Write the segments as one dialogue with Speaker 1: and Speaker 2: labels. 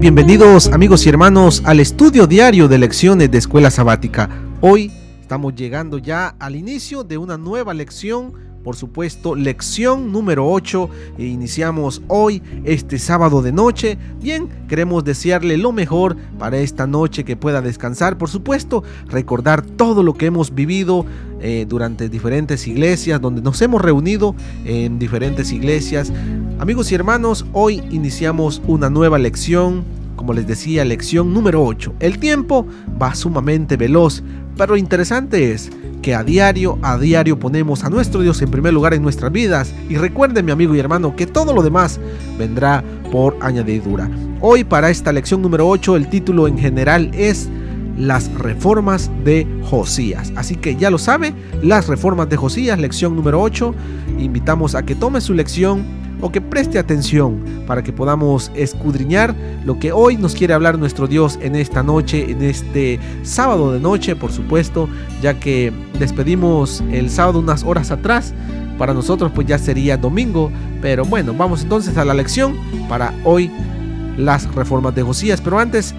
Speaker 1: bienvenidos amigos y hermanos al estudio diario de lecciones de Escuela Sabática. Hoy estamos llegando ya al inicio de una nueva lección, por supuesto, lección número 8. Iniciamos hoy, este sábado de noche. Bien, queremos desearle lo mejor para esta noche, que pueda descansar, por supuesto, recordar todo lo que hemos vivido durante diferentes iglesias, donde nos hemos reunido en diferentes iglesias. Amigos y hermanos, hoy iniciamos una nueva lección, como les decía, lección número 8. El tiempo va sumamente veloz, pero lo interesante es que a diario ponemos a nuestro Dios en primer lugar en nuestras vidas. Y recuerden, mi amigo y hermano, que todo lo demás vendrá por añadidura. Hoy, para esta lección número 8, el título en general es las reformas de Josías. Así que ya lo sabe, las reformas de Josías, lección número 8. Invitamos a que tome su lección o que preste atención para que podamos escudriñar lo que hoy nos quiere hablar nuestro Dios en esta noche, en este sábado de noche, por supuesto, ya que despedimos el sábado unas horas atrás. Para nosotros pues ya sería domingo, pero bueno, vamos entonces a la lección para hoy, las reformas de Josías. Pero antes,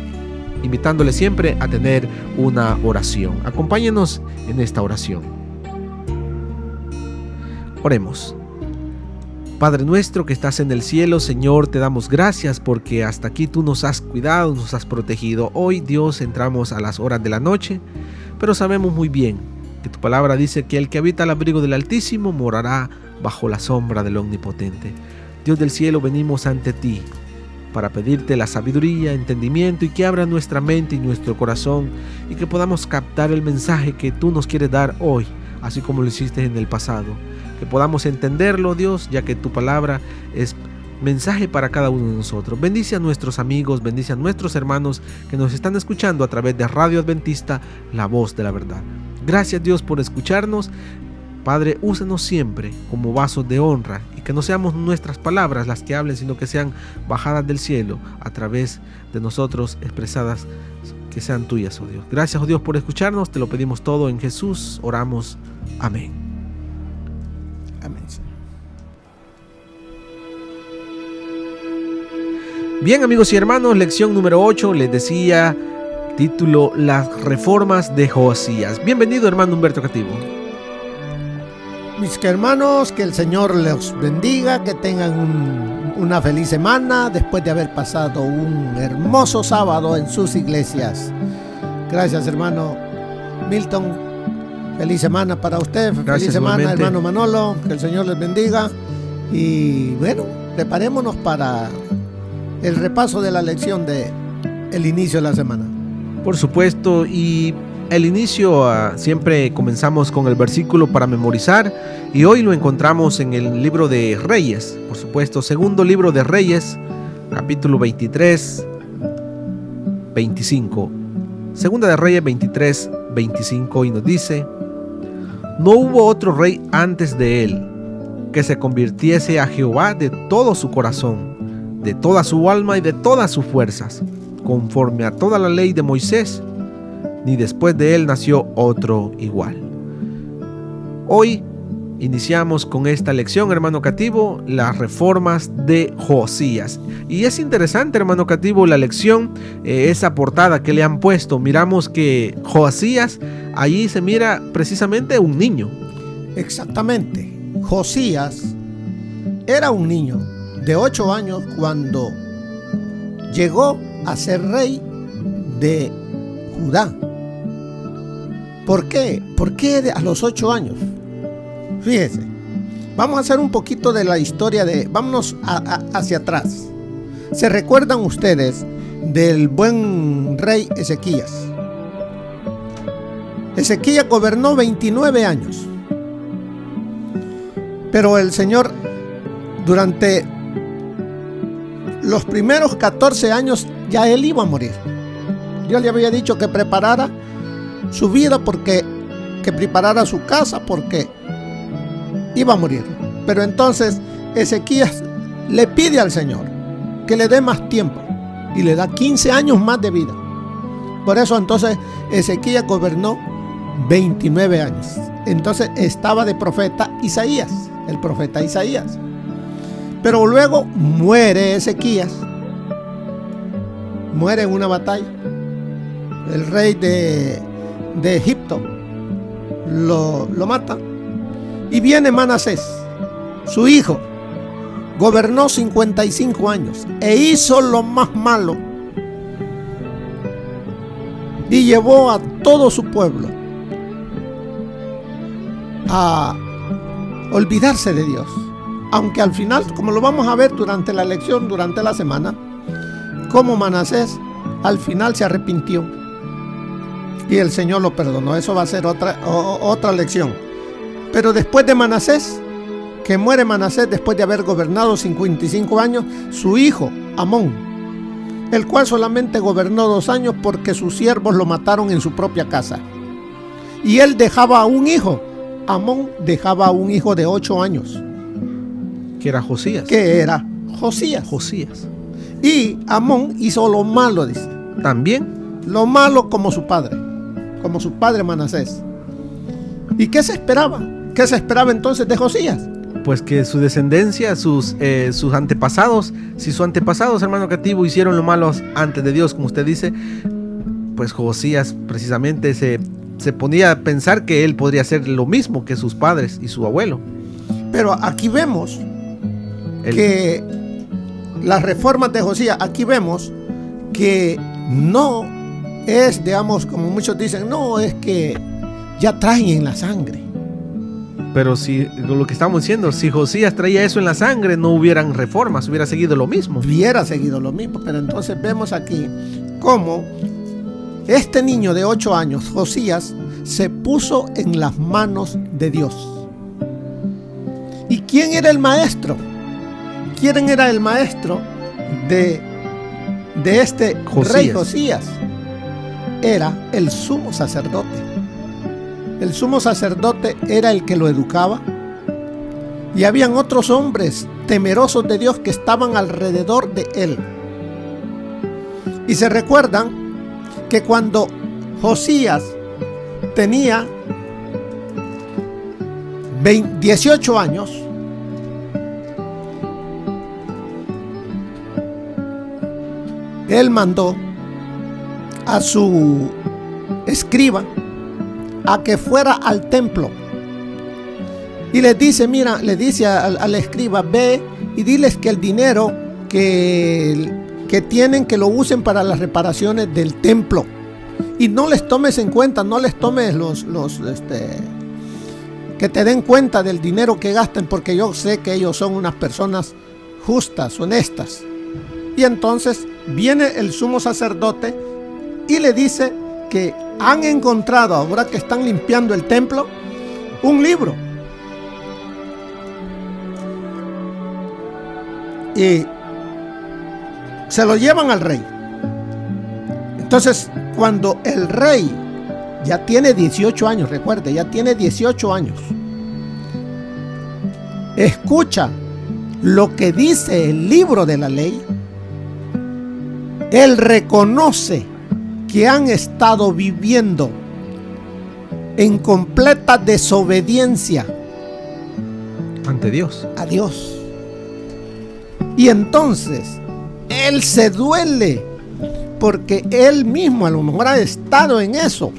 Speaker 1: invitándole siempre a tener una oración. Acompáñenos en esta oración. Oremos. Padre nuestro que estás en el cielo, Señor, te damos gracias porque hasta aquí tú nos has cuidado, nos has protegido. Hoy, Dios, entramos a las horas de la noche, pero sabemos muy bien que tu palabra dice que el que habita al abrigo del Altísimo morará bajo la sombra del Omnipotente. Dios del cielo, venimos ante ti para pedirte la sabiduría, entendimiento y que abra nuestra mente y nuestro corazón y que podamos captar el mensaje que tú nos quieres dar hoy, así como lo hiciste en el pasado. Que podamos entenderlo, Dios, ya que tu palabra es mensaje para cada uno de nosotros. Bendice a nuestros amigos, bendice a nuestros hermanos que nos están escuchando a través de Radio Adventista, la voz de la verdad. Gracias, Dios, por escucharnos. Padre, úsanos siempre como vasos de honra y que no seamos nuestras palabras las que hablen, sino que sean bajadas del cielo a través de nosotros, expresadas, que sean tuyas, oh Dios. Gracias, oh Dios, por escucharnos. Te lo pedimos todo en Jesús. Oramos. Amén. Amén. Bien, amigos y hermanos, lección número 8, les decía, título, las reformas de Josías. Bienvenido, hermano Humberto Cativo.
Speaker 2: Mis hermanos, que el Señor los bendiga, que tengan una feliz semana después de haber pasado un hermoso sábado en sus iglesias. Gracias, hermano Milton. Feliz semana para usted.
Speaker 1: Gracias,
Speaker 2: feliz semana,
Speaker 1: igualmente.
Speaker 2: hermano Manolo. Que el Señor les bendiga. Y bueno, preparémonos para el repaso de la lección de el inicio de la semana.
Speaker 1: Por supuesto, y el inicio siempre comenzamos con el versículo para memorizar, y hoy lo encontramos en el libro de Reyes, por supuesto, segundo libro de Reyes, capítulo 23, 25. Segunda de Reyes 23, 25, y nos dice: no hubo otro rey antes de él que se convirtiese a Jehová de todo su corazón, de toda su alma y de todas sus fuerzas, conforme a toda la ley de Moisés, ni después de él nació otro igual. Hoy iniciamos con esta lección, hermano Cativo, las reformas de Josías. Y es interesante, hermano Cativo, la lección, esa portada que le han puesto. Miramos que Josías, allí se mira precisamente un niño.
Speaker 2: Exactamente. Josías era un niño de 8 años cuando llegó a ser rey de Judá. ¿Por qué? ¿Por qué a los 8 años? Fíjese, vamos a hacer un poquito de la historia vámonos hacia atrás. ¿Se recuerdan ustedes del buen rey Ezequías? Ezequías gobernó 29 años. Pero el Señor, durante los primeros 14 años, ya él iba a morir. Dios le había dicho que preparara su vida, que preparara su casa, porque iba a morir. Pero entonces Ezequías le pide al Señor que le dé más tiempo y le da 15 años más de vida. Por eso entonces Ezequías gobernó 29 años. Entonces estaba de profeta Isaías, el profeta Isaías. Pero luego muere Ezequías muere en una batalla. El rey de Egipto lo mata. Y viene Manasés, su hijo. Gobernó 55 años e hizo lo más malo. Y llevó a todo su pueblo a olvidarse de Dios. Aunque al final, como lo vamos a ver durante la lección, durante la semana, como Manasés al final se arrepintió y el Señor lo perdonó. Eso va a ser otra lección. Pero después de Manasés, que muere Manasés después de haber gobernado 55 años, su hijo Amón, el cual solamente gobernó 2 años porque sus siervos lo mataron en su propia casa. Y él dejaba a un hijo. Amón dejaba a un hijo de 8 años.
Speaker 1: Que era Josías.
Speaker 2: Que era Josías. Y Amón hizo lo malo, dice.
Speaker 1: También.
Speaker 2: Lo malo como su padre Manasés. ¿Y qué se esperaba? ¿Qué se esperaba entonces de Josías?
Speaker 1: Pues que su descendencia, sus antepasados, si sus antepasados, hermano Cativo, hicieron lo malo antes de Dios, como usted dice, pues Josías precisamente se ponía a pensar que él podría hacer lo mismo que sus padres y su abuelo.
Speaker 2: Pero aquí vemos que las reformas de Josías, aquí vemos que no es, digamos, como muchos dicen, no es que ya traen en la sangre.
Speaker 1: Pero si lo que estamos diciendo, si Josías traía eso en la sangre, no hubieran reformas, hubiera seguido lo mismo.
Speaker 2: Pero entonces vemos aquí cómo este niño de 8 años, Josías, se puso en las manos de Dios. ¿Y quién era el maestro? ¿Quién era el maestro de este rey Josías? Era el sumo sacerdote. El sumo sacerdote era el que lo educaba. Y habían otros hombres temerosos de Dios que estaban alrededor de él. Y se recuerdan que cuando Josías tenía 18 años, él mandó a su escriba a que fuera al templo y les dice, mira, le dice al escriba, ve y diles que el dinero que tienen, que lo usen para las reparaciones del templo, y no les tomes en cuenta, no les tomes que te den cuenta del dinero que gasten, porque yo sé que ellos son unas personas justas, honestas. Y entonces viene el sumo sacerdote y le dice que han encontrado, ahora que están limpiando el templo, un libro. Y se lo llevan al rey. Entonces, cuando el rey ya tiene 18 años, recuerde, ya tiene 18 años, escucha lo que dice el libro de la ley, él reconoce que han estado viviendo en completa desobediencia
Speaker 1: ante Dios.
Speaker 2: A Dios. Y entonces él se duele porque él mismo a lo mejor ha estado en eso,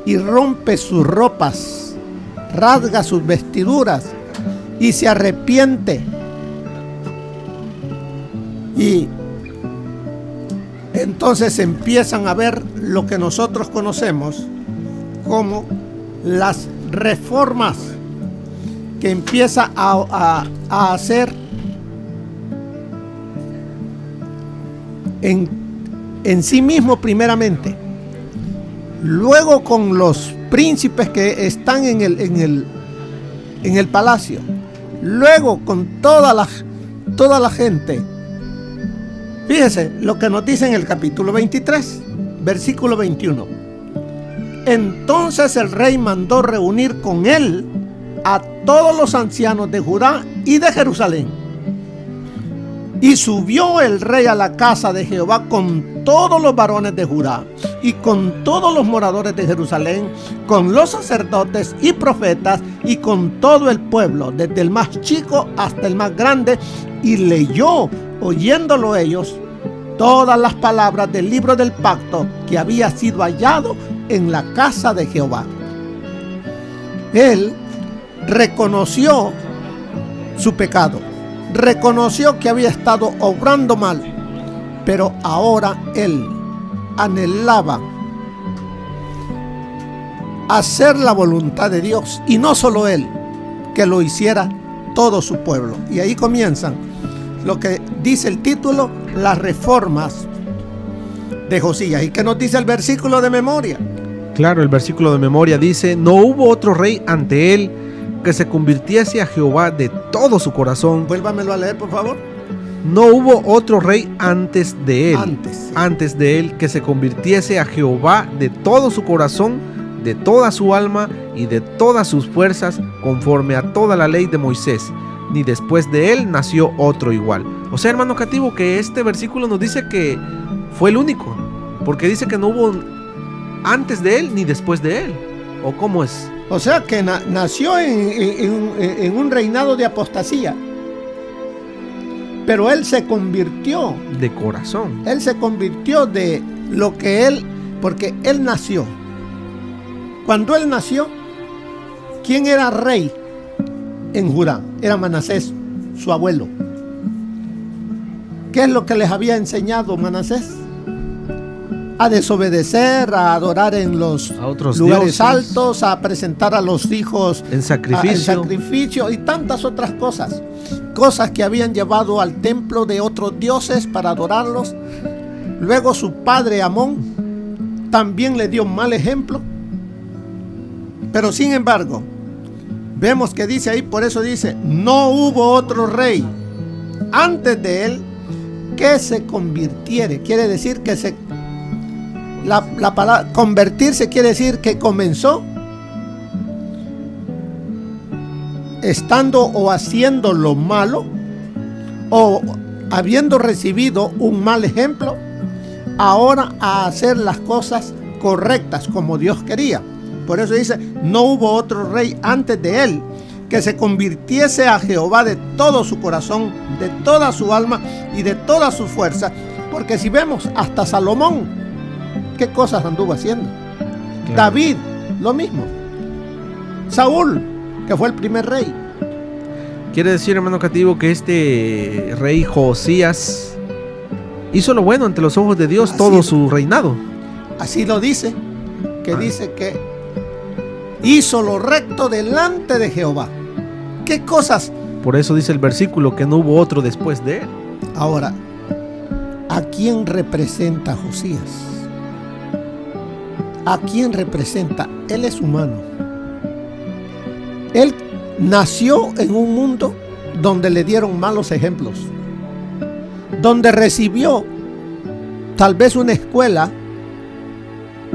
Speaker 2: y rompe sus ropas, rasga sus vestiduras y se arrepiente. Y entonces empiezan a ver lo que nosotros conocemos como las reformas que empieza a hacer en sí mismo primeramente, luego con los príncipes que están en el palacio, luego con toda la gente. Fíjese lo que nos dice en el capítulo 23, versículo 21. Entonces el rey mandó reunir con él a todos los ancianos de Judá y de Jerusalén. Y subió el rey a la casa de Jehová con todos los varones de Judá y con todos los moradores de Jerusalén, con los sacerdotes y profetas y con todo el pueblo, desde el más chico hasta el más grande, y leyó, oyéndolo ellos, todas las palabras del libro del pacto que había sido hallado en la casa de Jehová. Él reconoció su pecado, reconoció que había estado obrando mal, pero ahora él anhelaba hacer la voluntad de Dios, y no solo él, que lo hiciera todo su pueblo. Y ahí comienzan lo que dice el título, las reformas de Josías. ¿Y qué nos dice el versículo de memoria?
Speaker 1: Claro, el versículo de memoria dice: no hubo otro rey ante él que se convirtiese a Jehová de todo su corazón.
Speaker 2: Vuélvamelo a leer, por favor.
Speaker 1: No hubo otro rey antes de él.
Speaker 2: Sí.
Speaker 1: Antes de él que se convirtiese a Jehová de todo su corazón, de toda su alma y de todas sus fuerzas, conforme a toda la ley de Moisés. Ni después de él nació otro igual. O sea, hermano Cativo, que este versículo nos dice que fue el único, porque dice que no hubo antes de él ni después de él. ¿O cómo es?
Speaker 2: O sea que nació en un reinado de apostasía, pero él se convirtió
Speaker 1: de corazón.
Speaker 2: Él se convirtió de lo que él, porque él nació. Cuando él nació, ¿quién era rey en Judá? Era Manasés, su abuelo. ¿Qué es lo que les había enseñado Manasés? A desobedecer, a adorar en los
Speaker 1: otros
Speaker 2: lugares
Speaker 1: dioses
Speaker 2: altos, a presentar a los hijos
Speaker 1: en
Speaker 2: sacrificio y tantas otras cosas. Cosas que habían llevado al templo de otros dioses para adorarlos. Luego su padre Amón también le dio un mal ejemplo. Pero sin embargo, vemos que dice ahí, por eso dice, no hubo otro rey antes de él que se convirtiere. Quiere decir que la palabra convertirse quiere decir que comenzó estando o haciendo lo malo, o habiendo recibido un mal ejemplo, ahora a hacer las cosas correctas como Dios quería. Por eso dice, no hubo otro rey antes de él que se convirtiese a Jehová de todo su corazón, de toda su alma y de toda su fuerza. Porque si vemos hasta Salomón, ¿qué cosas anduvo haciendo? Claro. David, lo mismo. Saúl, que fue el primer rey.
Speaker 1: Quiere decir, hermano Cativo, que este rey Josías hizo lo bueno ante los ojos de Dios todo su reinado.
Speaker 2: Así lo dice, que dice que hizo lo recto delante de Jehová. ¿Qué cosas?
Speaker 1: Por eso dice el versículo que no hubo otro después de él.
Speaker 2: Ahora, ¿a quién representa Josías? ¿A quién representa? Él es humano. Él nació en un mundo donde le dieron malos ejemplos, donde recibió tal vez una escuela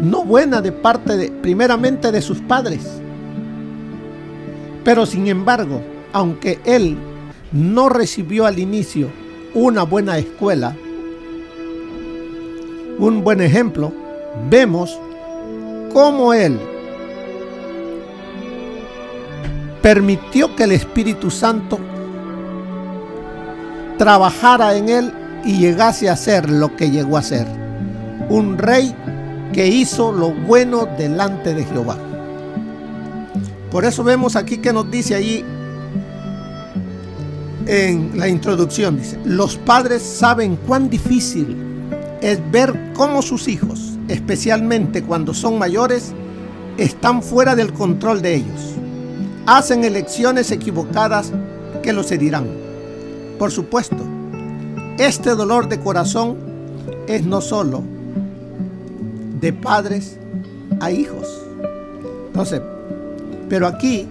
Speaker 2: no buena de parte primeramente de sus padres. Pero sin embargo, aunque él no recibió al inicio una buena escuela, un buen ejemplo, vemos cómo él permitió que el Espíritu Santo trabajara en él y llegase a ser lo que llegó a ser, un rey que hizo lo bueno delante de Jehová. Por eso vemos aquí que nos dice allí en la introducción, dice, los padres saben cuán difícil es ver cómo sus hijos, especialmente cuando son mayores, están fuera del control de ellos. Hacen elecciones equivocadas que los herirán. Por supuesto, este dolor de corazón es no solo de padres a hijos. Entonces, pero aquí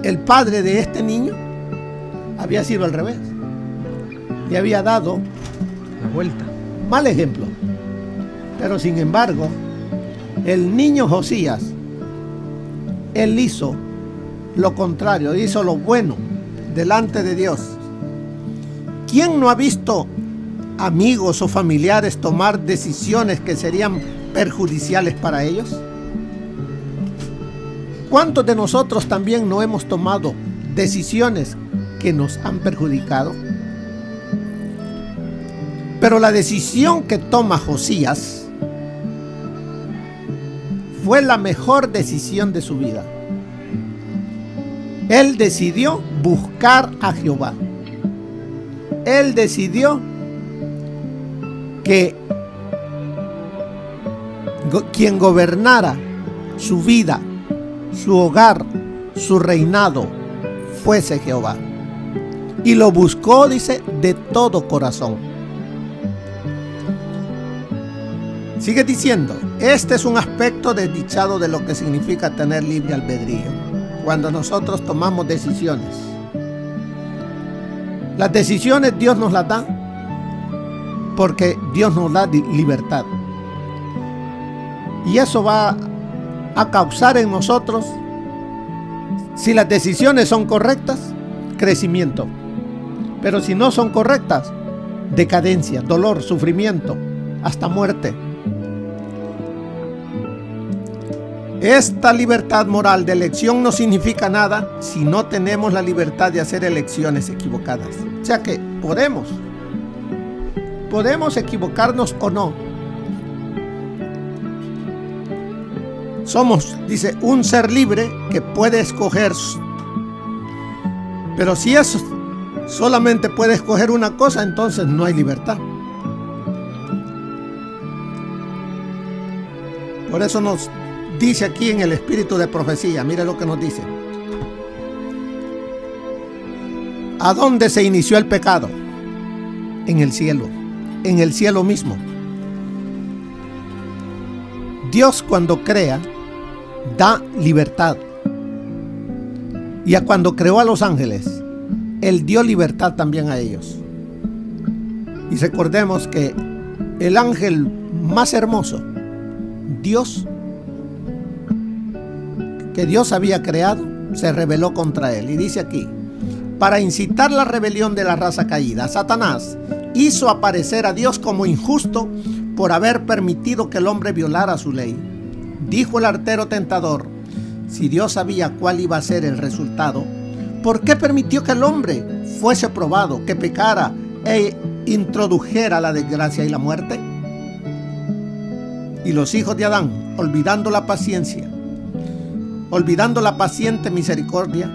Speaker 2: el padre de este niño había sido al revés. Le había dado
Speaker 1: la vuelta.
Speaker 2: Mal ejemplo. Pero sin embargo, el niño Josías, él hizo lo contrario, hizo lo bueno delante de Dios. ¿Quién no ha visto amigos o familiares tomar decisiones que serían perjudiciales para ellos? ¿Cuántos de nosotros también no hemos tomado decisiones que nos han perjudicado? Pero la decisión que toma Josías fue la mejor decisión de su vida. Él decidió buscar a Jehová. Él decidió que quien gobernara su vida, su hogar, su reinado, fuese Jehová. Y lo buscó, dice, de todo corazón. Sigue diciendo, este es un aspecto desdichado de lo que significa tener libre albedrío. Cuando nosotros tomamos decisiones, las decisiones Dios nos las da porque Dios nos da libertad. Y eso va a causar en nosotros, si las decisiones son correctas, crecimiento. Pero si no son correctas, decadencia, dolor, sufrimiento, hasta muerte. Esta libertad moral de elección no significa nada si no tenemos la libertad de hacer elecciones equivocadas. O sea que podemos equivocarnos o no. Somos, dice, un ser libre que puede escoger. Pero si eso solamente puede escoger una cosa, entonces no hay libertad. Por eso nos dice aquí en el espíritu de profecía, mire lo que nos dice. ¿A dónde se inició el pecado? En el cielo mismo. Dios cuando crea, da libertad. Y cuando creó a los ángeles, Él dio libertad también a ellos. Y recordemos que el ángel más hermoso, Dios, que Dios había creado, se rebeló contra él. Y dice aquí, para incitar la rebelión de la raza caída, Satanás hizo aparecer a Dios como injusto por haber permitido que el hombre violara su ley. Dijo el artero tentador, si Dios sabía cuál iba a ser el resultado, ¿por qué permitió que el hombre fuese probado, que pecara e introdujera la desgracia y la muerte? Y los hijos de Adán, olvidando la paciencia, olvidando la paciente misericordia,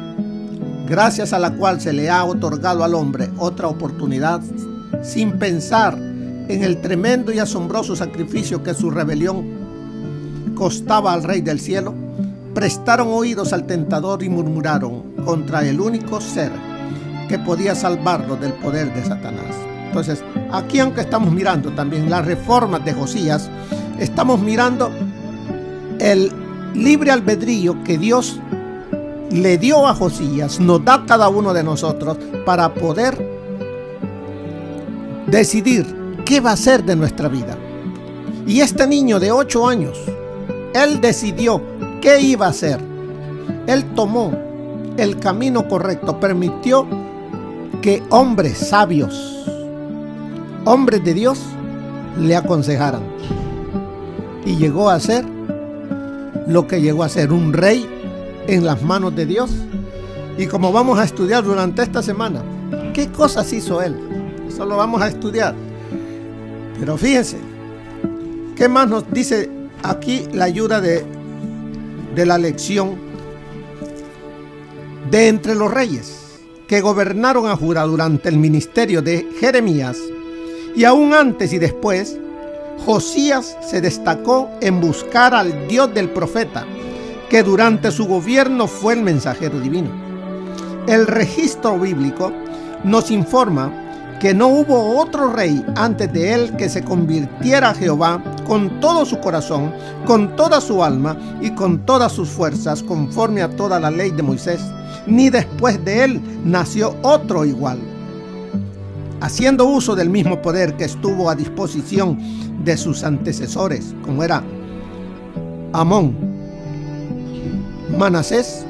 Speaker 2: gracias a la cual se le ha otorgado al hombre otra oportunidad, sin pensar en el tremendo y asombroso sacrificio que su rebelión costaba al Rey del cielo, prestaron oídos al tentador y murmuraron contra el único ser que podía salvarlos del poder de Satanás. Entonces, aquí aunque estamos mirando también las reformas de Josías, estamos mirando el libre albedrío que Dios le dio a Josías, nos da a cada uno de nosotros para poder decidir qué va a ser de nuestra vida. Y este niño de 8 años, él decidió qué iba a hacer. Él tomó el camino correcto, permitió que hombres sabios, hombres de Dios, le aconsejaran. Y llegó a ser lo que llegó a ser, un rey en las manos de Dios. Y como vamos a estudiar durante esta semana, ¿qué cosas hizo él? Eso lo vamos a estudiar. Pero fíjense, ¿qué más nos dice aquí la ayuda de la lección? De entre los reyes que gobernaron a Judá durante el ministerio de Jeremías, y aún antes y después, Josías se destacó en buscar al Dios del profeta, que durante su gobierno fue el mensajero divino. El registro bíblico nos informa que no hubo otro rey antes de él que se convirtiera a Jehová con todo su corazón, con toda su alma y con todas sus fuerzas, conforme a toda la ley de Moisés, ni después de él nació otro igual, haciendo uso del mismo poder que estuvo a disposición de sus antecesores, como era Amón, Manasés.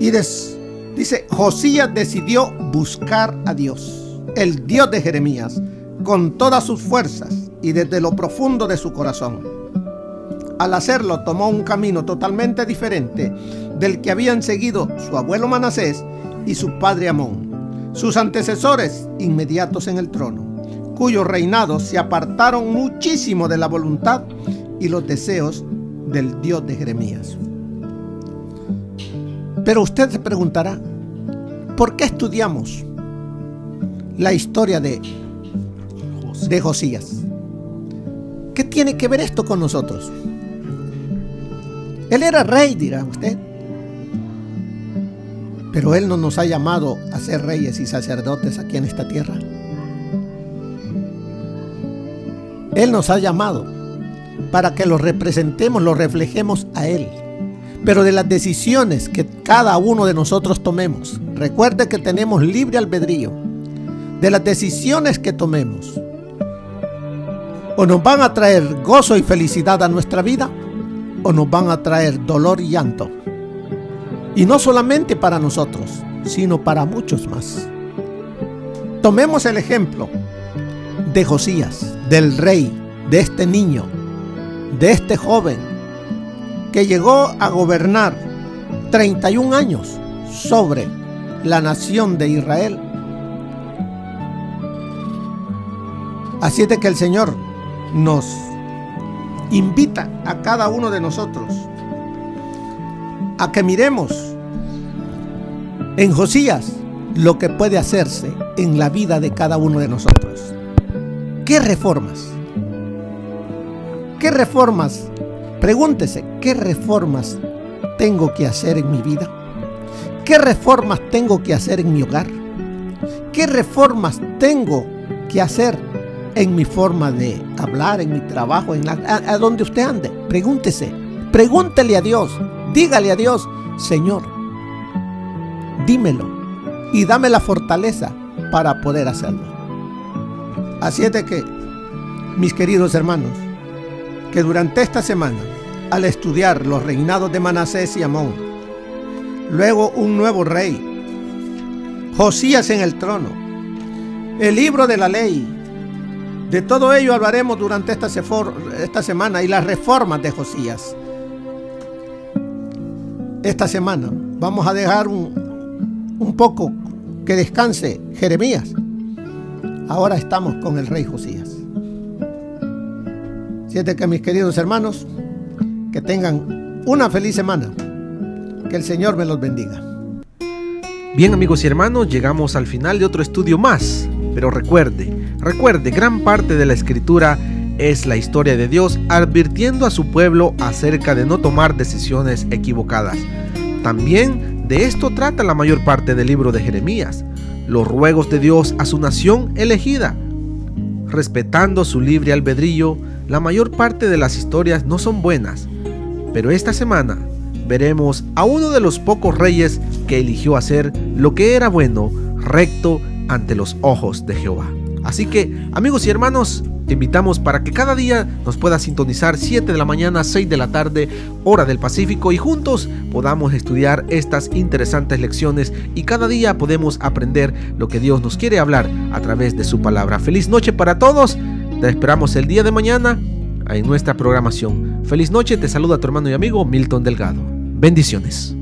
Speaker 2: Y dice, Josías decidió buscar a Dios, el Dios de Jeremías, con todas sus fuerzas y desde lo profundo de su corazón. Al hacerlo, tomó un camino totalmente diferente del que habían seguido su abuelo Manasés y su padre Amón. sus antecesores inmediatos en el trono, cuyos reinados se apartaron muchísimo de la voluntad y los deseos del Dios de Jeremías. Pero usted se preguntará, ¿por qué estudiamos la historia de Josías? ¿Qué tiene que ver esto con nosotros? Él era rey, dirá usted. Pero Él no nos ha llamado a ser reyes y sacerdotes aquí en esta tierra. Él nos ha llamado para que lo representemos, lo reflejemos a Él. Pero de las decisiones que cada uno de nosotros tomemos, recuerde que tenemos libre albedrío. De las decisiones que tomemos, o nos van a traer gozo y felicidad a nuestra vida, o nos van a traer dolor y llanto. Y no solamente para nosotros, sino para muchos más. Tomemos el ejemplo de Josías, del rey, de este niño, de este joven que llegó a gobernar 31 años sobre la nación de Israel. Así es de que el Señor nos invita a cada uno de nosotros a que miremos en Josías lo que puede hacerse en la vida de cada uno de nosotros. ¿Qué reformas? ¿Qué reformas? Pregúntese, ¿qué reformas tengo que hacer en mi vida? ¿Qué reformas tengo que hacer en mi hogar? ¿Qué reformas tengo que hacer en mi forma de hablar, en mi trabajo, a donde usted ande? Pregúntese, pregúntele a Dios, dígale a Dios, Señor, dímelo y dame la fortaleza para poder hacerlo. Así es de que, mis queridos hermanos, que durante esta semana, al estudiar los reinados de Manasés y Amón, luego un nuevo rey, Josías en el trono, el libro de la ley, de todo ello hablaremos durante esta semana y las reformas de Josías. Esta semana vamos a dejar un poco que descanse Jeremías. Ahora estamos con el rey Josías. Siete que mis queridos hermanos, que tengan una feliz semana. Que el Señor me los bendiga.
Speaker 1: Bien, amigos y hermanos, llegamos al final de otro estudio más. Pero recuerde, gran parte de la Escritura es la historia de Dios advirtiendo a su pueblo acerca de no tomar decisiones equivocadas. También de esto trata la mayor parte del libro de Jeremías, los ruegos de Dios a su nación elegida. Respetando su libre albedrío, la mayor parte de las historias no son buenas, pero esta semana veremos a uno de los pocos reyes que eligió hacer lo que era bueno, recto, ante los ojos de Jehová. Así que, amigos y hermanos, te invitamos para que cada día nos puedas sintonizar 7 de la mañana, 6 de la tarde, hora del Pacífico, y juntos podamos estudiar estas interesantes lecciones y cada día podemos aprender lo que Dios nos quiere hablar a través de su palabra. Feliz noche para todos. Te esperamos el día de mañana en nuestra programación. Feliz noche, te saluda tu hermano y amigo Milton Delgado. Bendiciones.